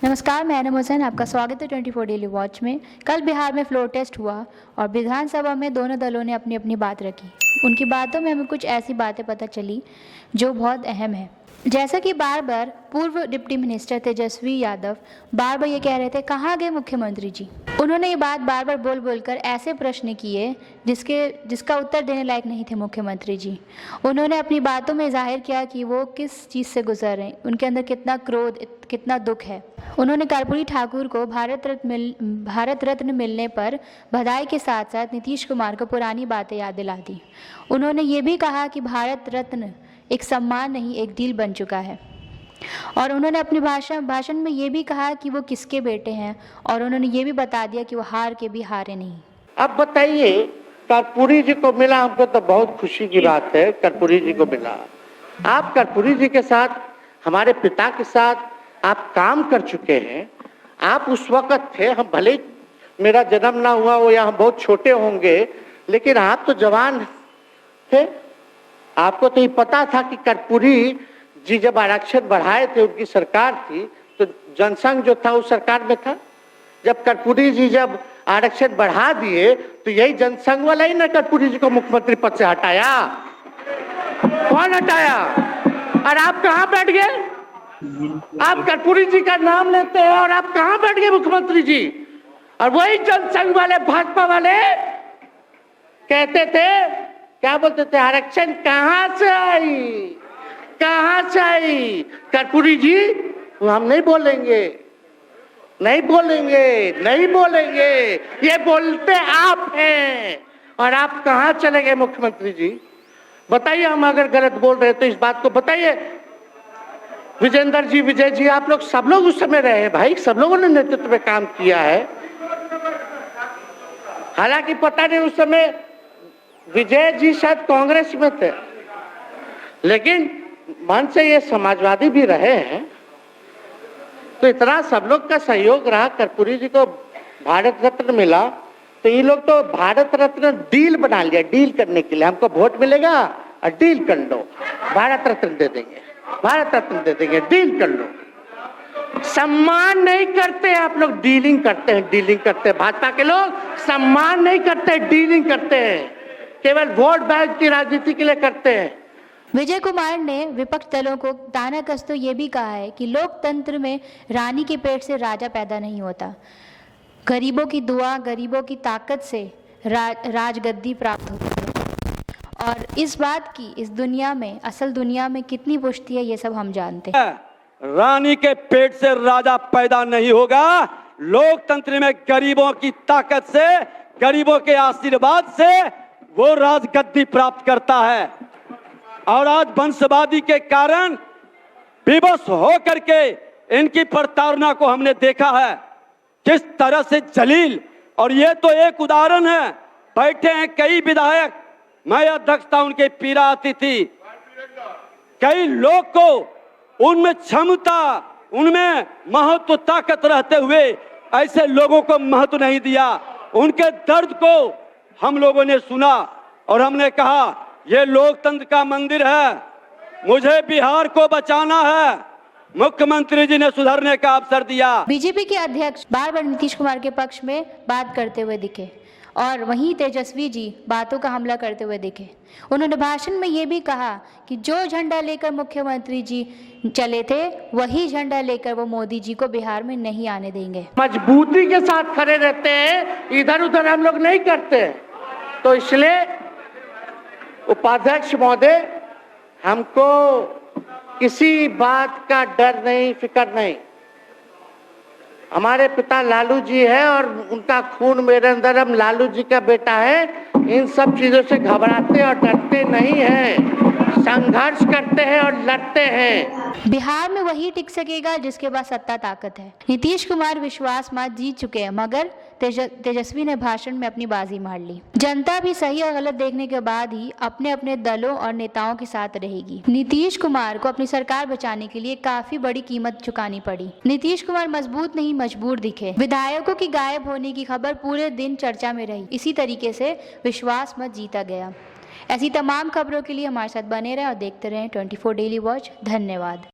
नमस्कार, मैं एनम हुसैन, आपका स्वागत है 24 डेली वॉच में। कल बिहार में फ्लोर टेस्ट हुआ और विधानसभा में दोनों दलों ने अपनी अपनी बात रखी। उनकी बातों में हमें कुछ ऐसी बातें पता चली जो बहुत अहम है। जैसा कि बार बार पूर्व डिप्टी मिनिस्टर तेजस्वी यादव बार बार ये कह रहे थे, कहाँ गए मुख्यमंत्री जी। उन्होंने ये बात बार बार बोल बोलकर ऐसे प्रश्न किए जिसका उत्तर देने लायक नहीं थे मुख्यमंत्री जी। उन्होंने अपनी बातों में जाहिर किया कि वो किस चीज़ से गुजर रहे हैं, उनके अंदर कितना क्रोध, कितना दुख है। उन्होंने कर्पूरी ठाकुर को भारत रत्न मिलने पर बधाई के साथ साथ नीतीश कुमार को पुरानी बातें याद दिला दी। उन्होंने ये भी कहा कि भारत रत्न एक सम्मान नहीं, एक डील बन चुका है। और उन्होंने अपने भाषण में ये भी कहा कि वो किसके बेटे हैं, और उन्होंने ये भी बता दिया कि वो हार के भी हारे नहीं। अब बताइए, कर्पूरी जी को मिला, हमको तो बहुत खुशी की बात है, कर्पूरी जी को मिला। आप कर्पूरी जी के साथ, हमारे पिता के साथ आप काम कर चुके हैं। आप उस वक्त थे, हम भले ही मेरा जन्म ना हुआ हो या हम बहुत छोटे होंगे, लेकिन आप तो जवान थे। आपको तो ये पता था कि कर्पूरी जी जब आरक्षण बढ़ाए थे, उनकी सरकार थी, तो जनसंघ जो था उस सरकार में था। जब कर्पूरी जी जब आरक्षण बढ़ा दिए तो यही जनसंघ वाला ही ना कर्पूरी जी को मुख्यमंत्री पद से हटाया। कौन हटाया? और आप कहाँ बैठ गए? आप कर्पूरी जी का नाम लेते हैं और आप कहाँ बैठ गए मुख्यमंत्री जी? और वही जनसंघ वाले, भाजपा वाले कहते थे, क्या बोलते थे, आरक्षण कहाँ से आई, कहाँ से आई? कर्पूरी जी, हम नहीं बोलेंगे, नहीं बोलेंगे, नहीं बोलेंगे, ये बोलते आप हैं। और आप कहाँ चले गए मुख्यमंत्री जी? बताइए, हम अगर गलत बोल रहे तो इस बात को बताइए। विजेंद्र जी, विजय जी, आप लोग सब लोग उस समय रहे हैं भाई, सब लोगों ने नेतृत्व में काम किया है। हालांकि पता नहीं उस समय विजय जी शायद कांग्रेस में थे, लेकिन मन से ये समाजवादी भी रहे हैं। तो इतना सब लोग का सहयोग रहा, कर्पूरी जी को भारत रत्न मिला, तो ये लोग तो भारत रत्न डील बना लिया, डील करने के लिए। हमको वोट मिलेगा और डील कर लो, भारत रत्न दे देंगे, भारत रत्न दे देंगे, डील कर लो। सम्मान नहीं करते आप लोग, डीलिंग करते हैं, डीलिंग करते हैं। भाजपा के लोग सम्मान नहीं करते, डीलिंग करते हैं, केवल वोट बैंक की राजनीति के लिए करते हैं। विजय कुमार ने विपक्ष दलों को ताना कसते ये भी कहा है कि लोकतंत्र में रानी के पेट से राजा पैदा नहीं होता, गरीबों की दुआ, गरीबों की ताकत से राजगद्दी प्राप्त होती है। और इस बात की इस दुनिया में, असल दुनिया में कितनी पुष्टि है, ये सब हम जानते हैं। रानी के पेट से राजा पैदा नहीं होगा। लोकतंत्र में गरीबों की ताकत से, गरीबों के आशीर्वाद से वो राजगद्दी प्राप्त करता है। और आज वंशवादी के कारण विवश होकर के इनकी प्रताड़ना को हमने देखा है, किस तरह से जलील। और ये तो एक उदाहरण है, बैठे हैं कई विधायक, मैं अध्यक्ष था, उनके पीड़ा आती थी। कई लोग को उनमें क्षमता, उनमें महत्व, ताकत रहते हुए ऐसे लोगों को महत्व नहीं दिया। उनके दर्द को हम लोगों ने सुना और हमने कहा, ये लोकतंत्र का मंदिर है, मुझे बिहार को बचाना है। मुख्यमंत्री जी ने सुधरने का अवसर दिया। बीजेपी के अध्यक्ष बार बार नीतीश कुमार के पक्ष में बात करते हुए दिखे और वहीं तेजस्वी जी बातों का हमला करते हुए दिखे। उन्होंने भाषण में ये भी कहा कि जो झंडा लेकर मुख्यमंत्री जी चले थे, वही झंडा लेकर वो मोदी जी को बिहार में नहीं आने देंगे। मजबूती के साथ खड़े रहते हैं, इधर उधर हम लोग नहीं करते। तो इसलिए उपाध्यक्ष महोदय, हमको किसी बात का डर नहीं, फिक्र नहीं। हमारे पिता लालू जी है और उनका खून मेरे अंदर, हम लालू जी का बेटा है। इन सब चीजों से घबराते और डरते नहीं हैं, संघर्ष करते हैं और लड़ते हैं। बिहार में वही टिक सकेगा जिसके पास सत्ता ताकत है। नीतीश कुमार विश्वास मत जीत चुके हैं, मगर तेजस्वी ने भाषण में अपनी बाजी मार ली। जनता भी सही और गलत देखने के बाद ही अपने अपने दलों और नेताओं के साथ रहेगी। नीतीश कुमार को अपनी सरकार बचाने के लिए काफी बड़ी कीमत चुकानी पड़ी। नीतीश कुमार मजबूत नहीं, मजबूर दिखे। विधायकों की गायब होने की खबर पूरे दिन चर्चा में रही। इसी तरीके से विश्वास मत जीता गया। ऐसी तमाम खबरों के लिए हमारे साथ बने रहें और देखते रहें 24 डेली वॉच। धन्यवाद।